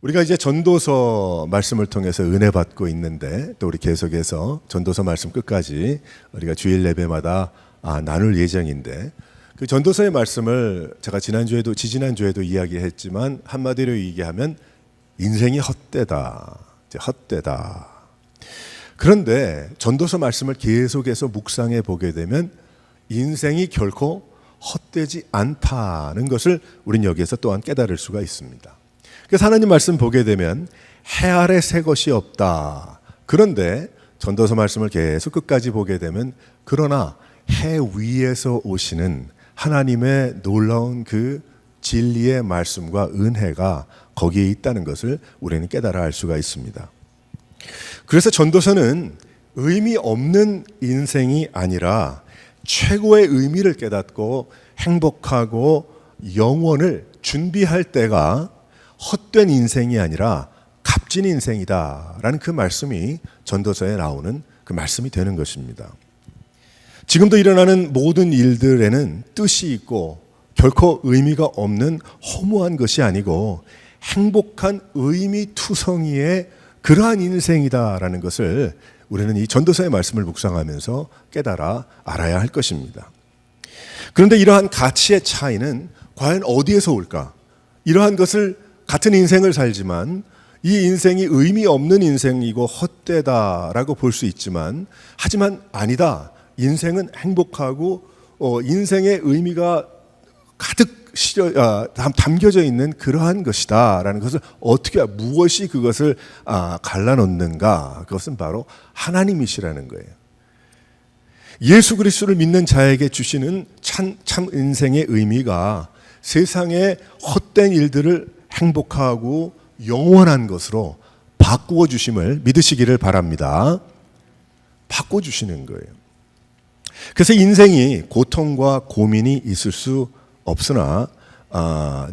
우리가 이제 전도서 말씀을 통해서 은혜 받고 있는데, 또 우리 계속해서 전도서 말씀 끝까지 우리가 주일 예배마다 나눌 예정인데, 그 전도서의 말씀을 제가 지지난주에도 이야기했지만 한마디로 얘기하면 인생이 헛되다. 헛되다. 그런데 전도서 말씀을 계속해서 묵상해 보게 되면 인생이 결코 헛되지 않다는 것을 우린 여기에서 또한 깨달을 수가 있습니다. 그래서 하나님 말씀 보게 되면 해 아래 새 것이 없다. 그런데 전도서 말씀을 계속 끝까지 보게 되면 그러나 해 위에서 오시는 하나님의 놀라운 그 진리의 말씀과 은혜가 거기에 있다는 것을 우리는 깨달아 알 수가 있습니다. 그래서 전도서는 의미 없는 인생이 아니라 최고의 의미를 깨닫고 행복하고 영원을 준비할 때가 헛된 인생이 아니라 값진 인생이다라는 그 말씀이 전도서에 나오는 그 말씀이 되는 것입니다. 지금도 일어나는 모든 일들에는 뜻이 있고 결코 의미가 없는 허무한 것이 아니고 행복한 의미투성이의 그러한 인생이다라는 것을 우리는 이 전도서의 말씀을 묵상하면서 깨달아 알아야 할 것입니다. 그런데 이러한 가치의 차이는 과연 어디에서 올까? 이러한 것을 같은 인생을 살지만 이 인생이 의미 없는 인생이고 헛되다라고 볼 수 있지만, 하지만 아니다. 인생은 행복하고 인생의 의미가 가득 담겨져 있는 그러한 것이다라는 것을 무엇이 그것을 갈라놓는가? 그것은 바로 하나님이시라는 거예요. 예수 그리스도를 믿는 자에게 주시는 참 인생의 의미가 세상의 헛된 일들을 행복하고 영원한 것으로 바꾸어 주심을 믿으시기를 바랍니다. 바꿔 주시는 거예요. 그래서 인생이 고통과 고민이 있을 수 없으나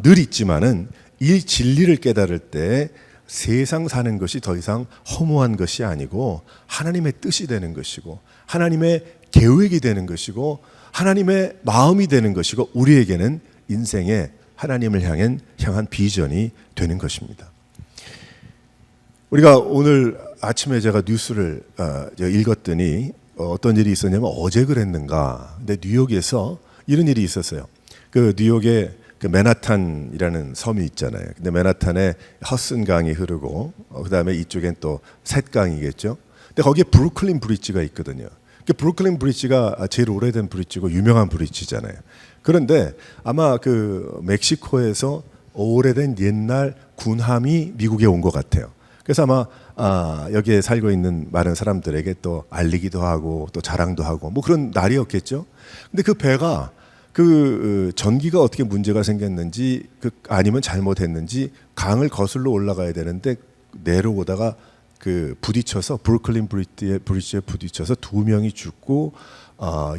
늘 있지만은 이 진리를 깨달을 때 세상 사는 것이 더 이상 허무한 것이 아니고 하나님의 뜻이 되는 것이고 하나님의 계획이 되는 것이고 하나님의 마음이 되는 것이고 우리에게는 인생의 하나님을 향한 비전이 되는 것입니다. 우리가 오늘 아침에 제가 뉴스를 읽었더니 어떤 일이 있었냐면 어제 그랬는가. 근데 뉴욕에서 이런 일이 있었어요. 그 뉴욕에 그 맨하탄이라는 섬이 있잖아요. 근데 맨하탄에 허슨 강이 흐르고 그다음에 이쪽엔 또 셋 강이겠죠. 근데 거기에 브루클린 브릿지가 있거든요. 그 브루클린 브릿지가 제일 오래된 브릿지고 유명한 브릿지잖아요. 그런데 아마 그 멕시코에서 오래된 옛날 군함이 미국에 온 것 같아요. 그래서 아마 여기에 살고 있는 많은 사람들에게 또 알리기도 하고 또 자랑도 하고 뭐 그런 날이었겠죠. 근데 그 배가 그 전기가 어떻게 문제가 생겼는지 아니면 잘못했는지 강을 거슬러 올라가야 되는데 내려오다가 그 부딪혀서 브루클린 브릿지에 부딪혀서 2명이 죽고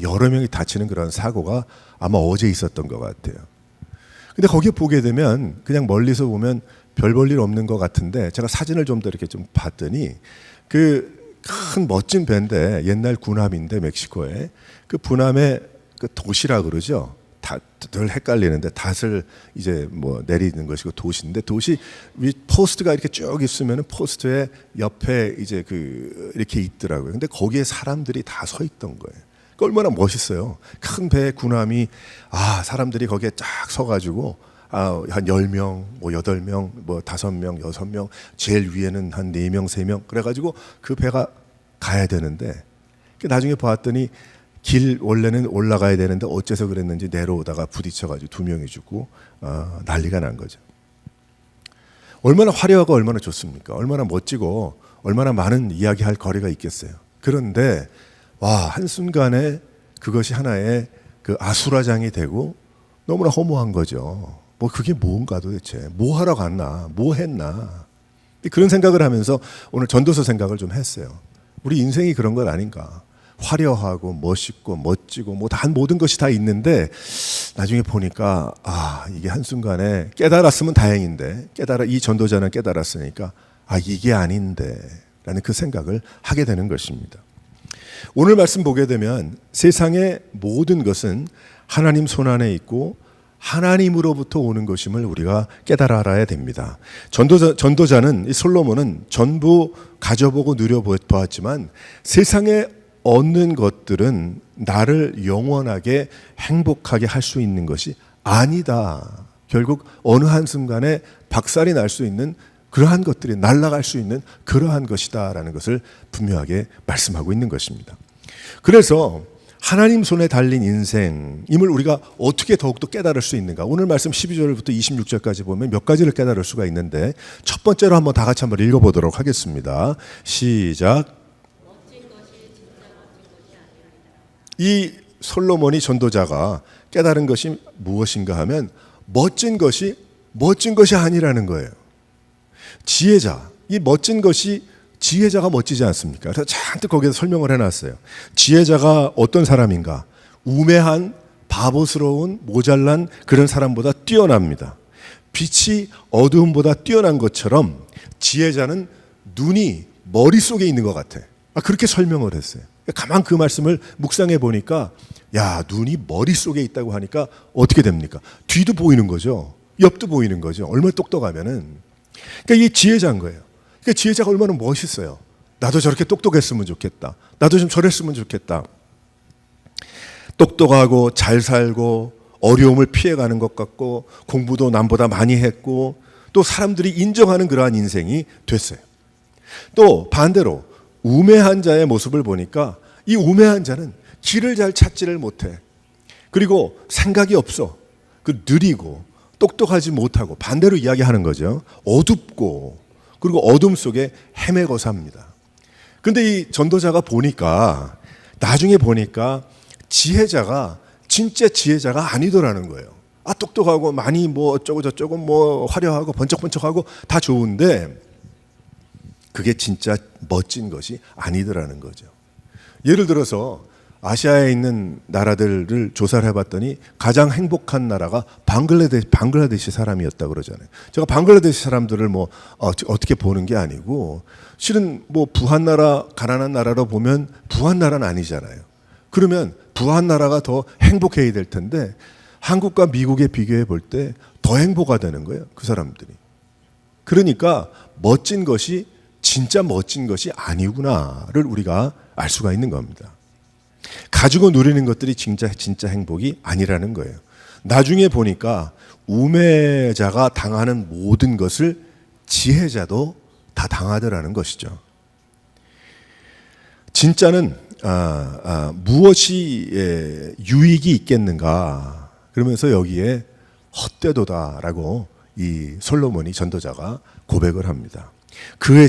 여러 명이 다치는 그런 사고가 아마 어제 있었던 것 같아요. 근데 거기에 보게 되면 그냥 멀리서 보면 별 볼 일 없는 것 같은데 제가 사진을 좀 더 이렇게 좀 봤더니 그 큰 멋진 배인데 옛날 군함인데 멕시코에 그 군함의 그 돛이라 그러죠. 늘 헷갈리는데 닷을 이제 뭐 내리는 것이고 돛인데 돛이 위 포스트가 이렇게 쭉 있으면 포스트에 옆에 이제 그 이렇게 있더라고요. 근데 거기에 사람들이 다 서 있던 거예요. 얼마나 멋있어요. 큰 배 군함이 사람들이 거기에 쫙 서가지고 한 10명, 뭐 8명, 뭐 5명, 6명, 제일 위에는 한 4명, 3명 그래가지고 그 배가 가야 되는데 나중에 봤더니 길 원래는 올라가야 되는데 어째서 그랬는지 내려오다가 부딪혀가지고 2명이 죽고 난리가 난 거죠. 얼마나 화려하고 얼마나 좋습니까? 얼마나 멋지고 얼마나 많은 이야기할 거리가 있겠어요. 그런데 한순간에 그것이 하나의 그 아수라장이 되고 너무나 허무한 거죠. 뭐 그게 뭔가 도대체 뭐 하러 갔나 뭐 했나 그런 생각을 하면서 오늘 전도서 생각을 좀 했어요. 우리 인생이 그런 것 아닌가. 화려하고 멋있고 멋지고 모든 것이 다 있는데 나중에 보니까 이게 한순간에 깨달았으면 다행인데 이 전도자는 깨달았으니까 이게 아닌데 라는 그 생각을 하게 되는 것입니다. 오늘 말씀 보게 되면 세상의 모든 것은 하나님 손안에 있고 하나님으로부터 오는 것임을 우리가 깨달아 알아야 됩니다. 전도자는, 이 솔로몬은 전부 가져보고 누려보았지만 세상에 얻는 것들은 나를 영원하게 행복하게 할 수 있는 것이 아니다. 결국 어느 한순간에 박살이 날 수 있는 그러한 것들이 날아갈 수 있는 그러한 것이다라는 것을 분명하게 말씀하고 있는 것입니다. 그래서 하나님 손에 달린 인생임을 우리가 어떻게 더욱더 깨달을 수 있는가? 오늘 말씀 12절부터 26절까지 보면 몇 가지를 깨달을 수가 있는데 첫 번째로 한번 다 같이 한번 읽어보도록 하겠습니다. 시작. 이 솔로몬이 전도자가 깨달은 것이 무엇인가 하면 멋진 것이 아니라는 거예요. 지혜자, 이 멋진 것이 지혜자가 멋지지 않습니까? 그래서 잔뜩 거기서 설명을 해놨어요. 지혜자가 어떤 사람인가? 우매한, 바보스러운, 모자란 그런 사람보다 뛰어납니다. 빛이 어두움보다 뛰어난 것처럼 지혜자는 눈이 머릿속에 있는 것 같아. 그렇게 설명을 했어요. 가만 그 말씀을 묵상해 보니까 야, 눈이 머릿속에 있다고 하니까 어떻게 됩니까? 뒤도 보이는 거죠. 옆도 보이는 거죠. 얼마나 똑똑하면은. 그러니까 이게 지혜자인 거예요. 그러니까 지혜자가 얼마나 멋있어요. 나도 저렇게 똑똑했으면 좋겠다. 나도 좀 저랬으면 좋겠다. 똑똑하고 잘 살고 어려움을 피해가는 것 같고 공부도 남보다 많이 했고 또 사람들이 인정하는 그러한 인생이 됐어요. 또 반대로 우매한 자의 모습을 보니까 이 우매한 자는 길을 잘 찾지를 못해. 그리고 생각이 없어. 느리고 똑똑하지 못하고 반대로 이야기하는 거죠. 어둡고 그리고 어둠 속에 헤매고 삽니다. 근데 이 전도자가 보니까 나중에 보니까 지혜자가 진짜 지혜자가 아니더라는 거예요. 똑똑하고 많이 뭐 어쩌고 저쩌고 뭐 화려하고 번쩍번쩍하고 다 좋은데 그게 진짜 멋진 것이 아니더라는 거죠. 예를 들어서 아시아에 있는 나라들을 조사를 해봤더니 가장 행복한 나라가 방글라데시 사람이었다고 그러잖아요. 제가 방글라데시 사람들을 뭐 어떻게 보는 게 아니고 실은 뭐 부한 나라, 가난한 나라로 보면 부한 나라는 아니잖아요. 그러면 부한 나라가 더 행복해야 될 텐데 한국과 미국에 비교해 볼 때 더 행복하다는 거예요. 그 사람들이. 그러니까 멋진 것이 진짜 멋진 것이 아니구나를 우리가 알 수가 있는 겁니다. 가지고 누리는 것들이 진짜 행복이 아니라는 거예요. 나중에 보니까 우매자가 당하는 모든 것을 지혜자도 다 당하더라는 것이죠. 진짜는 무엇이 유익이 있겠는가? 그러면서 여기에 헛되도다라고 이 솔로몬이 전도자가 고백을 합니다. 그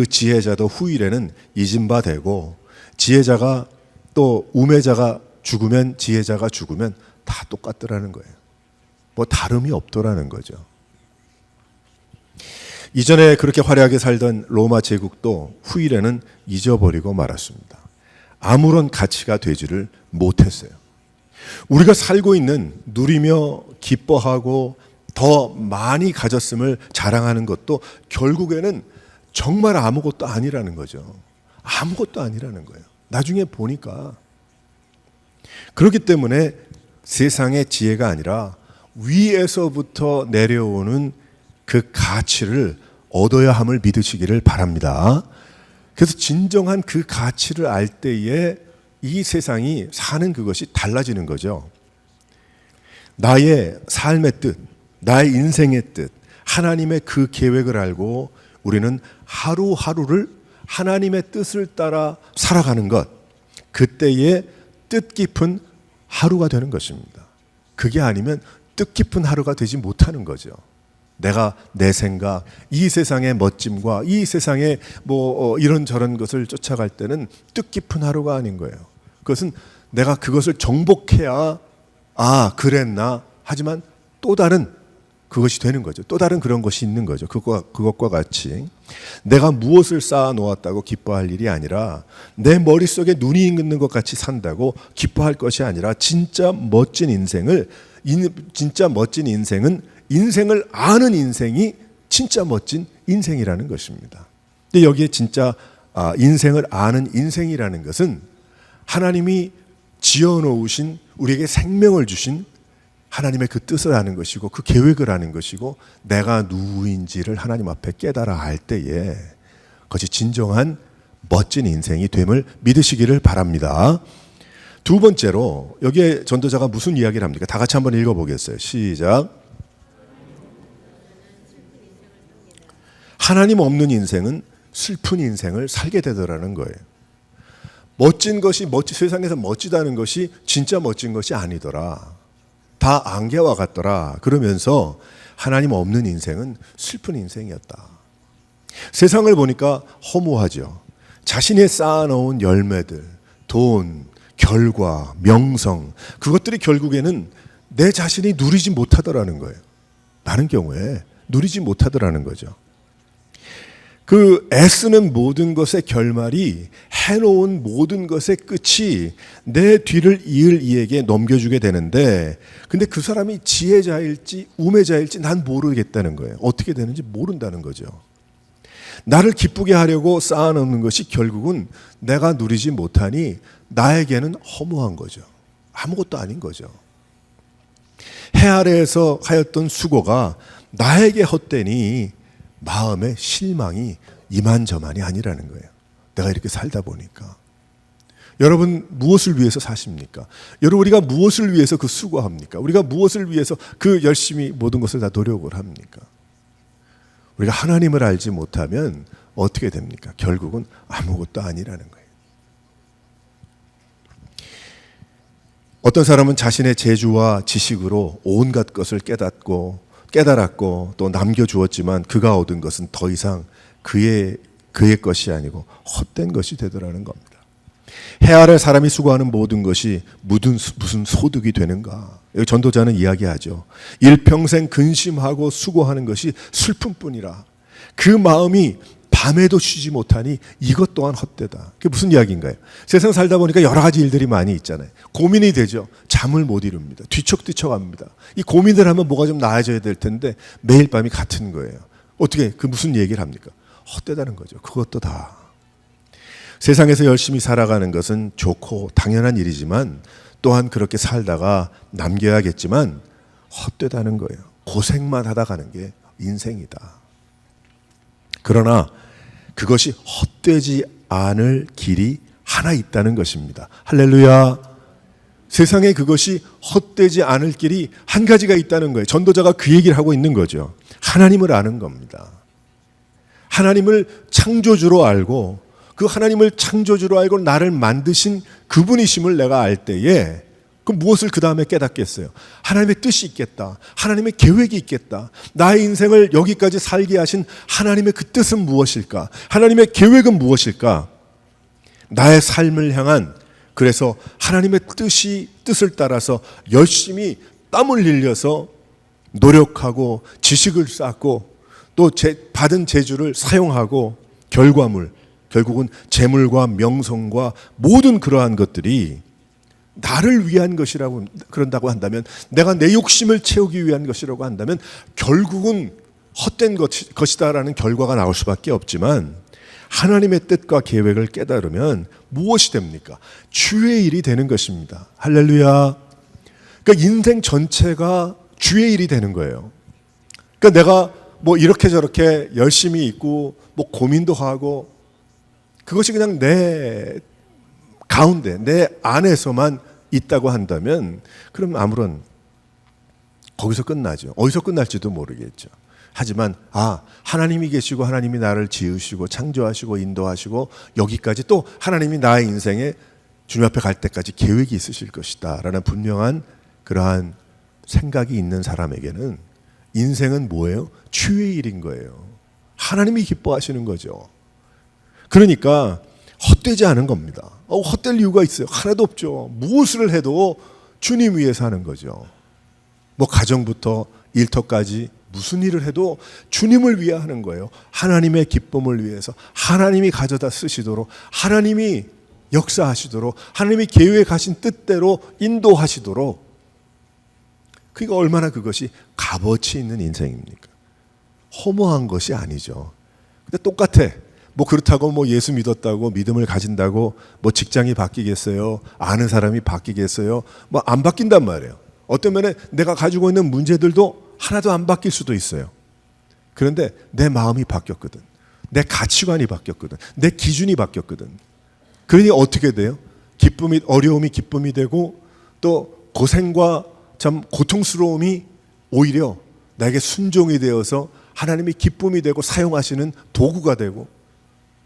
지혜자도 후일에는 잊은 바 되고 지혜자가 또 우매자가 죽으면 지혜자가 죽으면 다 똑같더라는 거예요. 뭐 다름이 없더라는 거죠. 이전에 그렇게 화려하게 살던 로마 제국도 후일에는 잊어버리고 말았습니다. 아무런 가치가 되지를 못했어요. 우리가 살고 있는 누리며 기뻐하고 더 많이 가졌음을 자랑하는 것도 결국에는 정말 아무것도 아니라는 거죠. 아무것도 아니라는 거예요. 나중에 보니까. 그렇기 때문에 세상의 지혜가 아니라 위에서부터 내려오는 그 가치를 얻어야 함을 믿으시기를 바랍니다. 그래서 진정한 그 가치를 알 때에 이 세상이 사는 그것이 달라지는 거죠. 나의 삶의 뜻, 나의 인생의 뜻, 하나님의 그 계획을 알고 우리는 하루하루를 하나님의 뜻을 따라 살아가는 것, 그때의 뜻깊은 하루가 되는 것입니다. 그게 아니면 뜻깊은 하루가 되지 못하는 거죠. 내가 내 생각, 이 세상의 멋짐과 이 세상의 이런저런 것을 쫓아갈 때는 뜻깊은 하루가 아닌 거예요. 그것은 내가 그것을 정복해야 그랬나 하지만 또 다른 그것이 되는 거죠. 또 다른 그런 것이 있는 거죠. 그것과 같이 내가 무엇을 쌓아 놓았다고 기뻐할 일이 아니라 내 머릿속에 눈이 있는 것 같이 산다고 기뻐할 것이 아니라 진짜 멋진 인생은 인생을 아는 인생이 진짜 멋진 인생이라는 것입니다. 근데 여기에 진짜 인생을 아는 인생이라는 것은 하나님이 지어놓으신 우리에게 생명을 주신 하나님의 그 뜻을 아는 것이고 그 계획을 아는 것이고 내가 누구인지를 하나님 앞에 깨달아 알 때에 그것이 진정한 멋진 인생이 됨을 믿으시기를 바랍니다. 두 번째로 여기에 전도자가 무슨 이야기를 합니까? 다 같이 한번 읽어보겠어요. 시작. 하나님 없는 인생은 슬픈 인생을 살게 되더라는 거예요. 멋진 것이 세상에서 멋지다는 것이 진짜 멋진 것이 아니더라. 다 안개와 같더라. 그러면서 하나님 없는 인생은 슬픈 인생이었다. 세상을 보니까 허무하죠. 자신이 쌓아놓은 열매들, 돈, 결과, 명성, 그것들이 결국에는 내 자신이 누리지 못하더라는 거예요. 많은 경우에 누리지 못하더라는 거죠. 그 애쓰는 모든 것의 결말이 해놓은 모든 것의 끝이 내 뒤를 이을 이에게 넘겨주게 되는데 근데 그 사람이 지혜자일지 우매자일지 난 모르겠다는 거예요. 어떻게 되는지 모른다는 거죠. 나를 기쁘게 하려고 쌓아놓는 것이 결국은 내가 누리지 못하니 나에게는 허무한 거죠. 아무것도 아닌 거죠. 해 아래에서 하였던 수고가 나에게 헛되니 마음의 실망이 이만저만이 아니라는 거예요. 내가 이렇게 살다 보니까. 여러분 무엇을 위해서 사십니까? 여러분 우리가 무엇을 위해서 그 수고합니까? 우리가 무엇을 위해서 그 열심히 모든 것을 다 노력을 합니까? 우리가 하나님을 알지 못하면 어떻게 됩니까? 결국은 아무것도 아니라는 거예요. 어떤 사람은 자신의 재주와 지식으로 온갖 것을 깨달았고 또 남겨주었지만 그가 얻은 것은 더 이상 그의 것이 아니고 헛된 것이 되더라는 겁니다. 해 아래 사람이 수고하는 모든 것이 무슨 소득이 되는가? 여기 전도자는 이야기하죠. 일평생 근심하고 수고하는 것이 슬픔뿐이라. 그 마음이 밤에도 쉬지 못하니 이것 또한 헛되다. 그게 무슨 이야기인가요? 세상 살다 보니까 여러 가지 일들이 많이 있잖아요. 고민이 되죠. 잠을 못 이룹니다. 뒤척뒤척합니다. 이 고민을 하면 뭐가 좀 나아져야 될 텐데 매일 밤이 같은 거예요. 어떻게 그 무슨 얘기를 합니까? 헛되다는 거죠. 그것도 다. 세상에서 열심히 살아가는 것은 좋고 당연한 일이지만 또한 그렇게 살다가 남겨야겠지만 헛되다는 거예요. 고생만 하다 가는 게 인생이다. 그러나 그것이 헛되지 않을 길이 하나 있다는 것입니다. 할렐루야. 세상에 그것이 헛되지 않을 길이 한 가지가 있다는 거예요. 전도자가 그 얘기를 하고 있는 거죠. 하나님을 아는 겁니다. 하나님을 창조주로 알고 그 하나님을 창조주로 알고 나를 만드신 그분이심을 내가 알 때에 그럼 무엇을 그 다음에 깨닫겠어요? 하나님의 뜻이 있겠다. 하나님의 계획이 있겠다. 나의 인생을 여기까지 살게 하신 하나님의 그 뜻은 무엇일까? 하나님의 계획은 무엇일까? 나의 삶을 향한 그래서 하나님의 뜻을 따라서 열심히 땀을 흘려서 노력하고 지식을 쌓고 또 받은 재주를 사용하고 결국은 재물과 명성과 모든 그러한 것들이 나를 위한 것이라고 그런다고 한다면 내가 내 욕심을 채우기 위한 것이라고 한다면 결국은 헛된 것이다라는 결과가 나올 수밖에 없지만 하나님의 뜻과 계획을 깨달으면 무엇이 됩니까? 주의 일이 되는 것입니다. 할렐루야. 그러니까 인생 전체가 주의 일이 되는 거예요. 그러니까 내가 뭐 이렇게 저렇게 열심히 있고 뭐 고민도 하고 그것이 그냥 내 가운데 내 안에서만 있다고 한다면 그럼 아무런 거기서 끝나죠. 어디서 끝날지도 모르겠죠. 하지만 하나님이 계시고 하나님이 나를 지으시고 창조하시고 인도하시고 여기까지 또 하나님이 나의 인생에 주님 앞에 갈 때까지 계획이 있으실 것이다 라는 분명한 그러한 생각이 있는 사람에게는 인생은 뭐예요? 주의 일인 거예요. 하나님이 기뻐하시는 거죠. 그러니까 헛되지 않은 겁니다. 헛될 이유가 있어요? 하나도 없죠. 무엇을 해도 주님 위해서 하는 거죠. 뭐 가정부터 일터까지 무슨 일을 해도 주님을 위해 하는 거예요. 하나님의 기쁨을 위해서 하나님이 가져다 쓰시도록 하나님이 역사하시도록 하나님이 계획하신 뜻대로 인도하시도록 그러니까 얼마나 그것이 값어치 있는 인생입니까? 허무한 것이 아니죠. 근데 똑같아. 뭐 그렇다고 뭐 예수 믿었다고 믿음을 가진다고 뭐 직장이 바뀌겠어요? 아는 사람이 바뀌겠어요? 뭐 안 바뀐단 말이에요. 어떤 면에 내가 가지고 있는 문제들도 하나도 안 바뀔 수도 있어요. 그런데 내 마음이 바뀌었거든. 내 가치관이 바뀌었거든. 내 기준이 바뀌었거든. 그러니 어떻게 돼요? 기쁨이, 어려움이 기쁨이 되고 또 고생과 참 고통스러움이 오히려 나에게 순종이 되어서 하나님이 기쁨이 되고 사용하시는 도구가 되고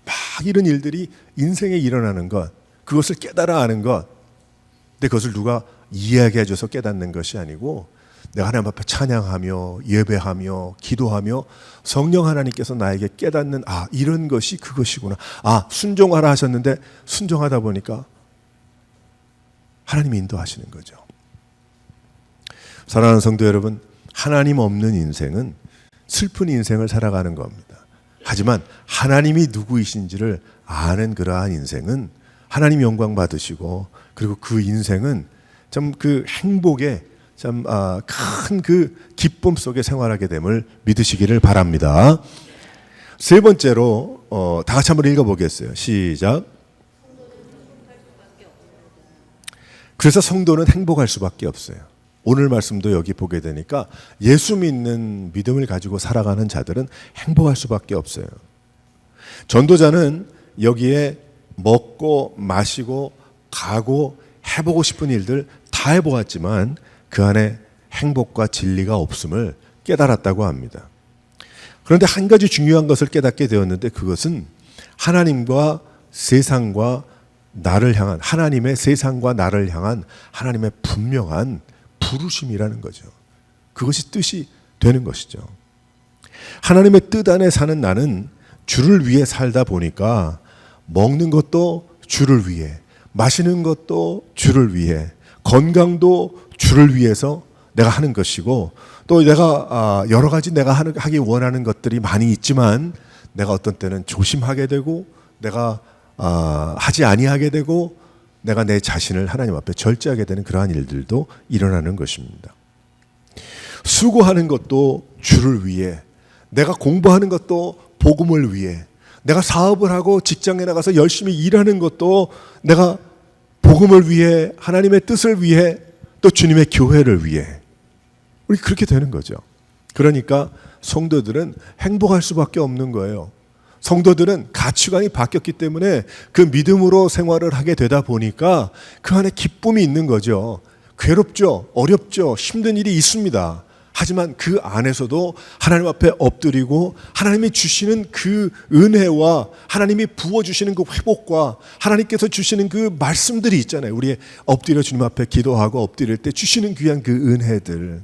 막 이런 일들이 인생에 일어나는 것, 그것을 깨달아 아는 것. 근데 그것을 누가 이야기해 줘서 깨닫는 것이 아니고 내가 하나님 앞에 찬양하며 예배하며 기도하며 성령 하나님께서 나에게 깨닫는 이런 것이 그것이구나. 순종하라 하셨는데 순종하다 보니까 하나님이 인도하시는 거죠. 사랑하는 성도 여러분, 하나님 없는 인생은 슬픈 인생을 살아가는 겁니다. 하지만 하나님이 누구이신지를 아는 그러한 인생은 하나님 영광 받으시고 그리고 그 인생은 참 그 행복의 참 큰 그 기쁨 속에 생활하게 됨을 믿으시기를 바랍니다. 세 번째로 다 같이 한번 읽어보겠어요. 시작. 그래서 성도는 행복할 수밖에 없어요. 오늘 말씀도 여기 보게 되니까 예수 믿는 믿음을 가지고 살아가는 자들은 행복할 수밖에 없어요. 전도자는 여기에 먹고 마시고 가고 해보고 싶은 일들 다 해보았지만 그 안에 행복과 진리가 없음을 깨달았다고 합니다. 그런데 한 가지 중요한 것을 깨닫게 되었는데 그것은 하나님과 세상과 나를 향한, 하나님의 세상과 나를 향한 하나님의 분명한 부르심이라는 거죠. 그것이 뜻이 되는 것이죠. 하나님의 뜻 안에 사는 나는 주를 위해 살다 보니까 먹는 것도 주를 위해, 마시는 것도 주를 위해, 건강도 주를 위해서 내가 하는 것이고 또 내가 여러 가지 내가 하기 원하는 것들이 많이 있지만 내가 어떤 때는 조심하게 되고 내가 하지 아니하게 되고 내가 내 자신을 하나님 앞에 절제하게 되는 그러한 일들도 일어나는 것입니다. 수고하는 것도 주를 위해, 내가 공부하는 것도 복음을 위해, 내가 사업을 하고 직장에 나가서 열심히 일하는 것도 내가 복음을 위해, 하나님의 뜻을 위해, 또 주님의 교회를 위해. 우리 그렇게 되는 거죠. 그러니까 성도들은 행복할 수밖에 없는 거예요. 성도들은 가치관이 바뀌었기 때문에 그 믿음으로 생활을 하게 되다 보니까 그 안에 기쁨이 있는 거죠. 괴롭죠, 어렵죠, 힘든 일이 있습니다. 하지만 그 안에서도 하나님 앞에 엎드리고 하나님이 주시는 그 은혜와 하나님이 부어주시는 그 회복과 하나님께서 주시는 그 말씀들이 있잖아요. 우리 엎드려 주님 앞에 기도하고 엎드릴 때 주시는 귀한 그 은혜들,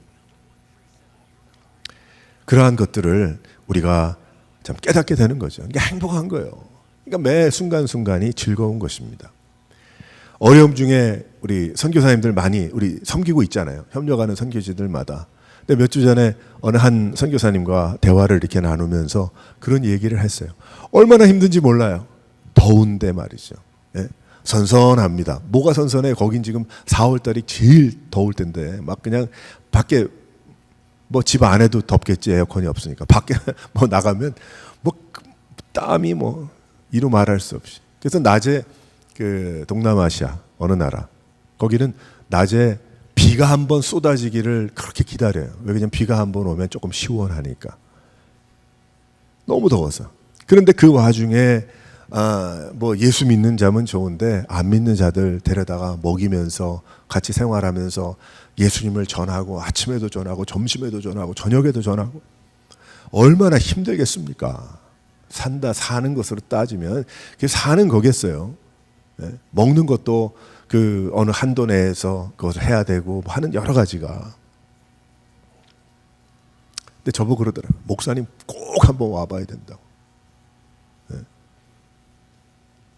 그러한 것들을 우리가 참 깨닫게 되는 거죠. 이게 행복한 거예요. 그러니까 매 순간순간이 즐거운 것입니다. 어려움 중에 우리 선교사님들 많이 우리 섬기고 있잖아요. 협력하는 선교지들마다. 근데 몇 주 전에 어느 한 선교사님과 대화를 이렇게 나누면서 그런 얘기를 했어요. 얼마나 힘든지 몰라요. 더운데 말이죠. 예? 선선합니다. 뭐가 선선해? 거긴 지금 4월 달이 제일 더울 텐데 막 그냥 밖에 뭐 집 안에도 덥겠지, 에어컨이 없으니까. 밖에 뭐 나가면 뭐 땀이 뭐 이루 말할 수 없이. 그래서 낮에 그 동남아시아 어느 나라 거기는 낮에 비가 한번 쏟아지기를 그렇게 기다려요. 왜냐면 비가 한번 오면 조금 시원하니까. 너무 더워서. 그런데 그 와중에 뭐 예수 믿는 자면 좋은데 안 믿는 자들 데려다가 먹이면서 같이 생활하면서 예수님을 전하고 아침에도 전하고 점심에도 전하고 저녁에도 전하고 얼마나 힘들겠습니까? 사는 것으로 따지면 그게 사는 거겠어요. 네? 먹는 것도 그 어느 한도 내에서 그것을 해야 되고 하는 여러 가지가. 근데 저보고 그러더라고요. 목사님 꼭 한번 와봐야 된다고. 네?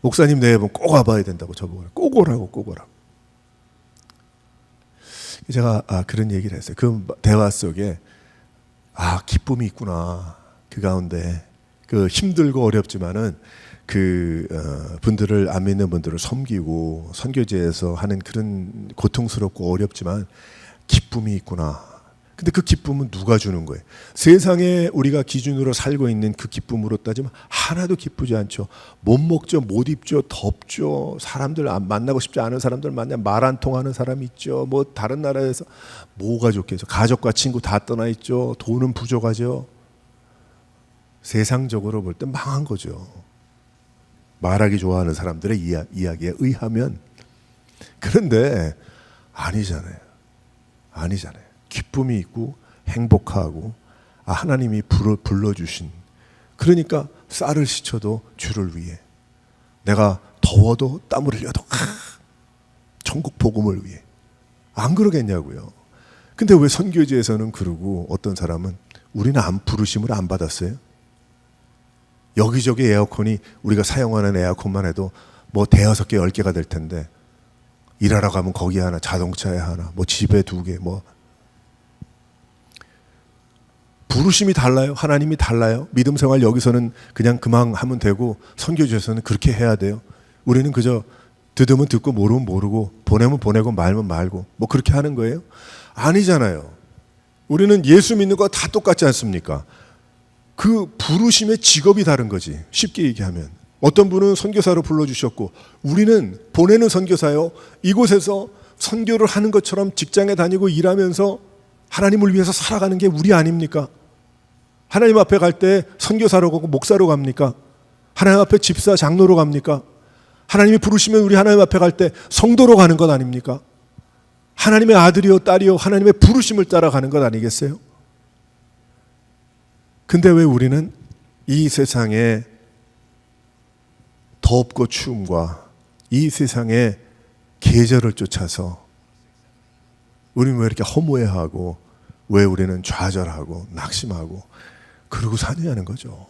목사님 내일 꼭 와봐야 된다고 저보고 꼭 오라고 꼭 오라고. 제가 그런 얘기를 했어요. 그 대화 속에 기쁨이 있구나. 그 가운데 그 힘들고 어렵지만은 그 분들을 안 믿는 분들을 섬기고 선교지에서 하는 그런 고통스럽고 어렵지만 기쁨이 있구나. 근데 그 기쁨은 누가 주는 거예요? 세상에 우리가 기준으로 살고 있는 그 기쁨으로 따지면 하나도 기쁘지 않죠. 못 먹죠, 못 입죠, 덥죠. 사람들 만나고 싶지 않은 사람들 만나면 말 안 통하는 사람이 있죠. 뭐 다른 나라에서 뭐가 좋겠죠. 가족과 친구 다 떠나 있죠. 돈은 부족하죠. 세상적으로 볼 때 망한 거죠. 말하기 좋아하는 사람들의 이야기에 의하면. 그런데 아니잖아요. 아니잖아요. 기쁨이 있고 행복하고 하나님이 불러주신, 그러니까 쌀을 씻어도 주를 위해, 내가 더워도 땀을 흘려도 천국 복음을 위해, 안 그러겠냐고요. 근데 왜 선교지에서는 그러고 어떤 사람은 우리는 부르심을 안 받았어요? 여기저기 에어컨이, 우리가 사용하는 에어컨만 해도 뭐 대여섯 개 10개가 될 텐데 일하러 가면 거기 하나, 자동차에 하나, 뭐 집에 2개, 뭐 부르심이 달라요. 하나님이 달라요. 믿음 생활 여기서는 그냥 그만 하면 되고 선교지에서는 그렇게 해야 돼요. 우리는 그저 듣으면 듣고 모르면 모르고 보내면 보내고 말면 말고 뭐 그렇게 하는 거예요? 아니잖아요. 우리는 예수 믿는 거 다 똑같지 않습니까? 그 부르심의 직업이 다른 거지. 쉽게 얘기하면 어떤 분은 선교사로 불러주셨고 우리는 보내는 선교사요. 이곳에서 선교를 하는 것처럼 직장에 다니고 일하면서 하나님을 위해서 살아가는 게 우리 아닙니까? 하나님 앞에 갈 때 선교사로 가고 목사로 갑니까? 하나님 앞에 집사, 장로로 갑니까? 하나님이 부르시면 우리 하나님 앞에 갈 때 성도로 가는 것 아닙니까? 하나님의 아들이요 딸이요 하나님의 부르심을 따라가는 것 아니겠어요? 근데 왜 우리는 이 세상의 덥고 추움과 이 세상의 계절을 쫓아서 우리는 왜 이렇게 허무해하고 왜 우리는 좌절하고 낙심하고 그러고 사느냐는 거죠.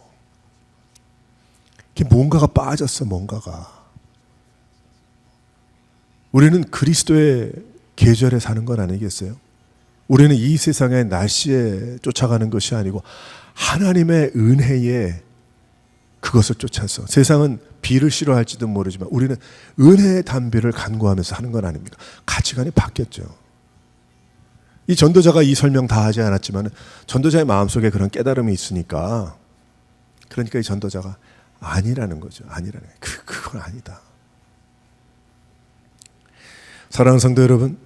뭔가가 빠졌어. 뭔가가. 우리는 그리스도의 계절에 사는 건 아니겠어요? 우리는 이 세상의 날씨에 쫓아가는 것이 아니고 하나님의 은혜에 그것을 쫓아서, 세상은 비를 싫어할지도 모르지만 우리는 은혜의 단비를 간구하면서 하는 건 아닙니까? 가치관이 바뀌었죠. 이 전도자가 이 설명 다 하지 않았지만 전도자의 마음속에 그런 깨달음이 있으니까, 그러니까 이 전도자가 아니라는 거죠. 아니라는 거예요. 그건 아니다. 사랑하는 성도 여러분,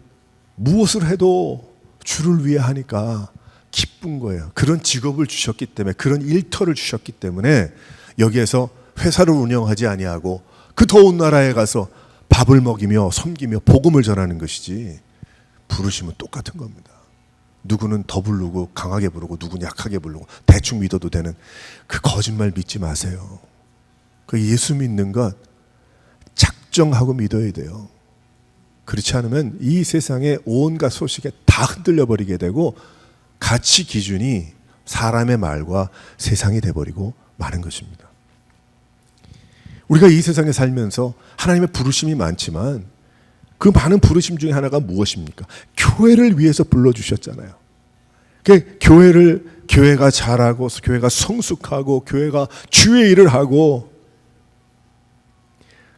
무엇을 해도 주를 위해 하니까 기쁜 거예요. 그런 직업을 주셨기 때문에, 그런 일터를 주셨기 때문에 여기에서 회사를 운영하지 아니하고 그 더운 나라에 가서 밥을 먹이며 섬기며 복음을 전하는 것이지, 부르심은 똑같은 겁니다. 누구는 더 부르고 강하게 부르고 누구는 약하게 부르고 대충 믿어도 되는 그 거짓말 믿지 마세요. 그 예수 믿는 것 작정하고 믿어야 돼요. 그렇지 않으면 이 세상의 온갖 소식에 다 흔들려 버리게 되고 가치 기준이 사람의 말과 세상이 돼버리고 마는 것입니다. 우리가 이 세상에 살면서 하나님의 부르심이 많지만 그 많은 부르심 중에 하나가 무엇입니까? 교회를 위해서 불러주셨잖아요. 교회가 잘하고 교회가 성숙하고 교회가 주의 일을 하고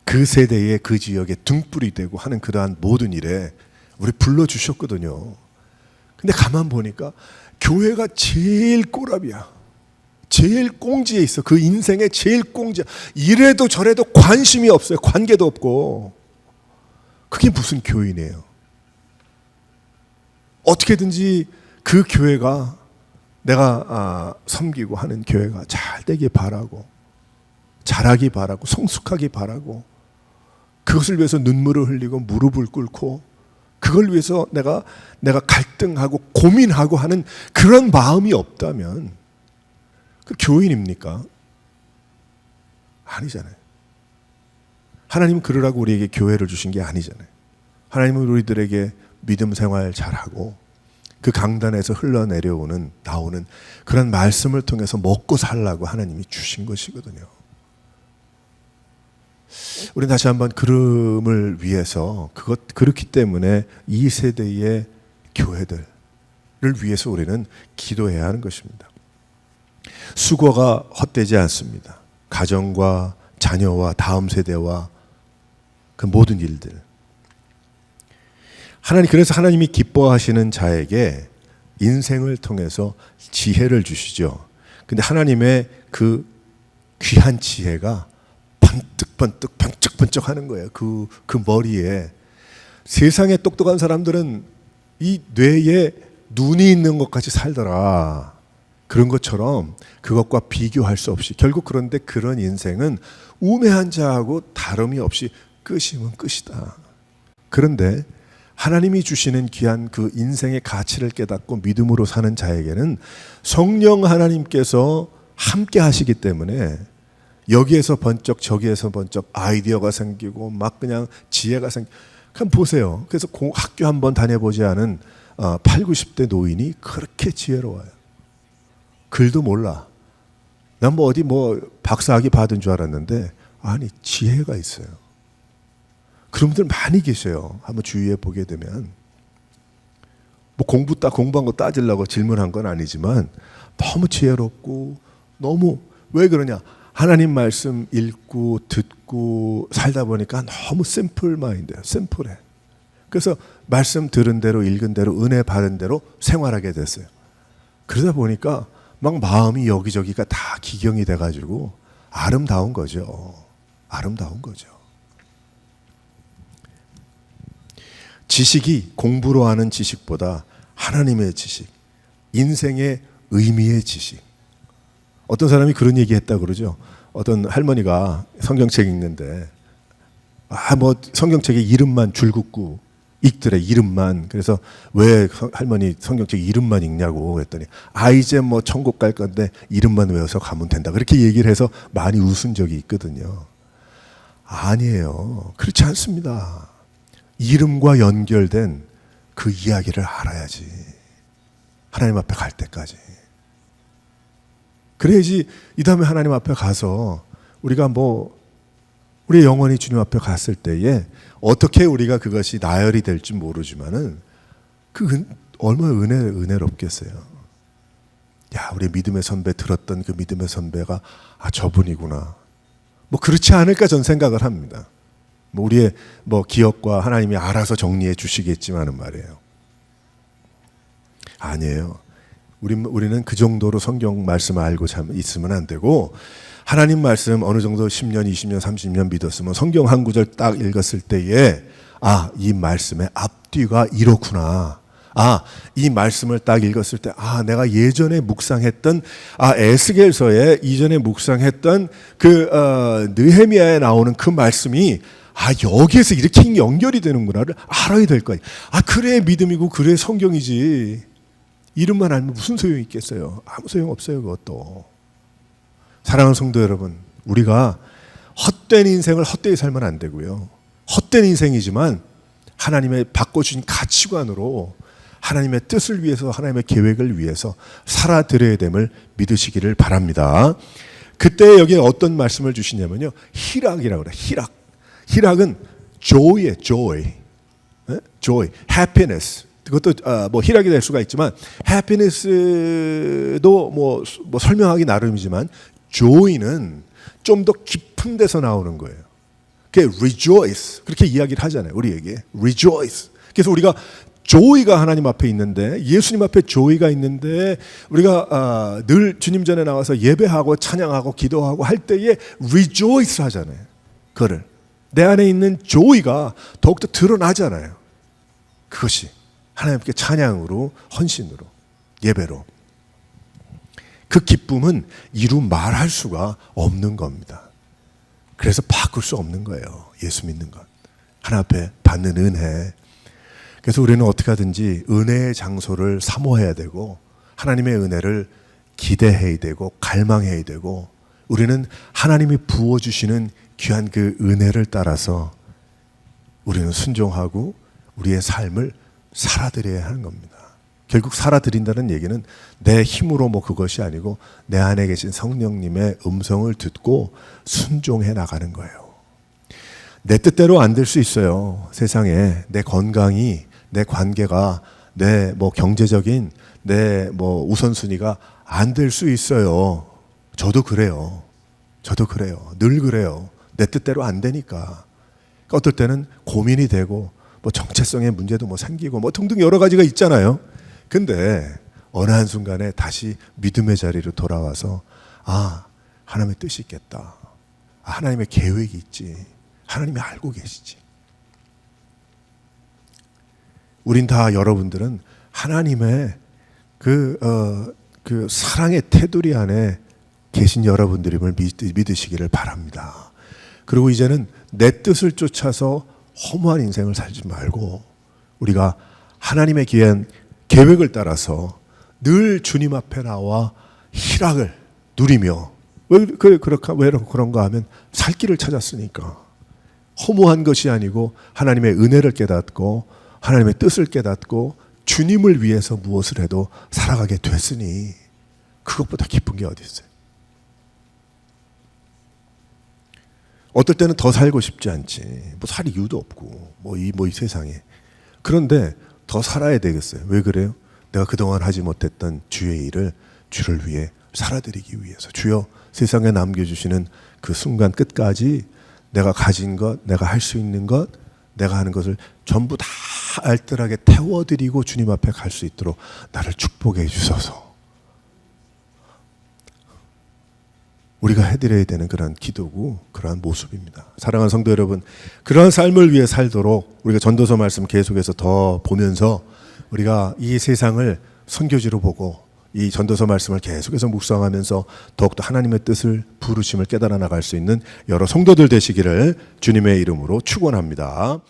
그 세대에 그 지역에 등불이 되고 하는 그러한 모든 일에 우리 불러주셨거든요. 근데 가만 보니까 교회가 제일 꼬랍이야. 제일 꽁지에 있어. 그 인생의 제일 꽁지야. 이래도 저래도 관심이 없어요. 관계도 없고. 그게 무슨 교인이에요? 어떻게든지 그 교회가 내가 섬기고 하는 교회가 잘 되길 바라고 잘하기 바라고 성숙하기 바라고 그것을 위해서 눈물을 흘리고 무릎을 꿇고 그걸 위해서 내가 갈등하고 고민하고 하는 그런 마음이 없다면 그 교인입니까? 아니잖아요. 하나님은 그러라고 우리에게 교회를 주신 게 아니잖아요. 하나님은 우리들에게 믿음 생활 잘하고 그 강단에서 나오는 그런 말씀을 통해서 먹고 살라고 하나님이 주신 것이거든요. 우리 다시 한번 그름을 위해서 그렇기 때문에 이 세대의 교회들을 위해서 우리는 기도해야 하는 것입니다. 수고가 헛되지 않습니다. 가정과 자녀와 다음 세대와 그 모든 일들. 그래서 하나님이 기뻐하시는 자에게 인생을 통해서 지혜를 주시죠. 근데 하나님의 그 귀한 지혜가 번뜩번뜩 번쩍번쩍 하는 거예요. 그 머리에. 세상에 똑똑한 사람들은 이 뇌에 눈이 있는 것 같이 살더라. 그런 것처럼 그것과 비교할 수 없이 결국 그런데 그런 인생은 우매한 자하고 다름이 없이 끝이면 끝이다. 그런데 하나님이 주시는 귀한 그 인생의 가치를 깨닫고 믿음으로 사는 자에게는 성령 하나님께서 함께 하시기 때문에 여기에서 번쩍 저기에서 번쩍 아이디어가 생기고 막 그냥 지혜가 생기고 그럼 보세요. 그래서 학교 한번 다녀보지 않은 8, 90대 노인이 그렇게 지혜로워요. 글도 몰라. 난 뭐 어디 뭐 박사학위 받은 줄 알았는데 아니 지혜가 있어요. 그런 분들 많이 계셔요. 한번 주위에 보게 되면 뭐 공부한 거 따지려고 질문한 건 아니지만 너무 지혜롭고 너무 왜 그러냐? 하나님 말씀 읽고 듣고 살다 보니까 너무 심플 마인드예요. 심플해. 그래서 말씀 들은 대로 읽은 대로 은혜 받은 대로 생활하게 됐어요. 그러다 보니까 막 마음이 여기저기가 다 기경이 돼가지고 아름다운 거죠. 아름다운 거죠. 지식이 공부로 하는 지식보다 하나님의 지식, 인생의 의미의 지식. 어떤 사람이 그런 얘기 했다 그러죠. 어떤 할머니가 성경책 읽는데 뭐 성경책에 이름만 줄긋고 읽더래. 이름만. 그래서 왜 할머니 성경책 이름만 읽냐고 했더니 이제 뭐 천국 갈 건데 이름만 외워서 가면 된다. 그렇게 얘기를 해서 많이 웃은 적이 있거든요. 아니에요. 그렇지 않습니다. 이름과 연결된 그 이야기를 알아야지. 하나님 앞에 갈 때까지. 그래야지 이 다음에 하나님 앞에 가서 우리가 뭐 우리 영원히 주님 앞에 갔을 때에 어떻게 우리가 그것이 나열이 될지 모르지만은 그 얼마나 은혜롭겠어요. 야, 우리 믿음의 선배 들었던 그 믿음의 선배가 저분이구나. 뭐 그렇지 않을까 전 생각을 합니다. 뭐 우리의 뭐 기억과 하나님이 알아서 정리해 주시겠지만은 말이에요. 아니에요. 우리는 그 정도로 성경 말씀을 알고 있으면 안 되고 하나님 말씀 어느 정도 10년, 20년, 30년 믿었으면 성경 한 구절 딱 읽었을 때에 이 말씀의 앞뒤가 이렇구나. 이 말씀을 딱 읽었을 때 내가 예전에 묵상했던 에스겔서에 이전에 묵상했던 그 느헤미야에 나오는 그 말씀이 여기에서 이렇게 연결이 되는구나를 알아야 될 거예요. 그래 믿음이고 그래 성경이지. 이름만 알면 무슨 소용이 있겠어요. 아무 소용 없어요. 그것도. 사랑하는 성도 여러분, 우리가 헛된 인생을 헛되이 살면 안 되고요. 헛된 인생이지만 하나님의 바꿔주신 가치관으로 하나님의 뜻을 위해서 하나님의 계획을 위해서 살아드려야 됨을 믿으시기를 바랍니다. 그때 여기에 어떤 말씀을 주시냐면요. 희락이라고 그래요. 희락. 희락은 joy의 joy. joy, happiness. 그것도 뭐 희락이 될 수가 있지만 happiness도 뭐 설명하기 나름이지만 joy는 좀 더 깊은 데서 나오는 거예요. 그게 rejoice 그렇게 이야기를 하잖아요. 우리에게 rejoice. 그래서 우리가 joy가 하나님 앞에 있는데 예수님 앞에 joy가 있는데 우리가 늘 주님 전에 나와서 예배하고 찬양하고 기도하고 할 때에 rejoice 하잖아요. 그거를 내 안에 있는 joy가 더욱더 드러나잖아요. 그것이 하나님께 찬양으로 헌신으로 예배로 그 기쁨은 이루 말할 수가 없는 겁니다. 그래서 바꿀 수 없는 거예요. 예수 믿는 것. 하나님 앞에 받는 은혜. 그래서 우리는 어떻게 하든지 은혜의 장소를 사모해야 되고 하나님의 은혜를 기대해야 되고 갈망해야 되고 우리는 하나님이 부어주시는 귀한 그 은혜를 따라서 우리는 순종하고 우리의 삶을 살아드려야 하는 겁니다. 결국 살아드린다는 얘기는 내 힘으로 뭐 그것이 아니고 내 안에 계신 성령님의 음성을 듣고 순종해 나가는 거예요. 내 뜻대로 안 될 수 있어요. 세상에 내 건강이, 내 관계가, 내 뭐 경제적인 내 뭐 우선순위가 안 될 수 있어요. 저도 그래요. 저도 그래요. 늘 그래요. 내 뜻대로 안 되니까. 어떨 때는 고민이 되고 뭐 정체성의 문제도 뭐 생기고 뭐 등등 여러 가지가 있잖아요. 근데 어느 한순간에 다시 믿음의 자리로 돌아와서 하나님의 뜻이 있겠다. 하나님의 계획이 있지. 하나님이 알고 계시지. 우린 다 여러분들은 하나님의 그 사랑의 테두리 안에 계신 여러분들임을 믿으시기를 바랍니다. 그리고 이제는 내 뜻을 쫓아서 허무한 인생을 살지 말고 우리가 하나님의 귀한 계획을 따라서 늘 주님 앞에 나와 희락을 누리며 왜 그런가 하면 살 길을 찾았으니까 허무한 것이 아니고 하나님의 은혜를 깨닫고 하나님의 뜻을 깨닫고 주님을 위해서 무엇을 해도 살아가게 됐으니 그것보다 기쁜 게 어디 있어요? 어떨 때는 더 살고 싶지 않지. 뭐 살 이유도 없고 이 세상에. 그런데 더 살아야 되겠어요. 왜 그래요? 내가 그동안 하지 못했던 주의 일을 주를 위해 살아드리기 위해서. 주여 세상에 남겨주시는 그 순간 끝까지 내가 가진 것, 내가 할 수 있는 것, 내가 하는 것을 전부 다 알뜰하게 태워드리고 주님 앞에 갈 수 있도록 나를 축복해 주소서. 우리가 해드려야 되는 그런 기도고 그러한 모습입니다. 사랑하는 성도 여러분, 그러한 삶을 위해 살도록 우리가 전도서 말씀 계속해서 더 보면서 우리가 이 세상을 선교지로 보고 이 전도서 말씀을 계속해서 묵상하면서 더욱더 하나님의 뜻을 부르심을 깨달아 나갈 수 있는 여러 성도들 되시기를 주님의 이름으로 축원합니다.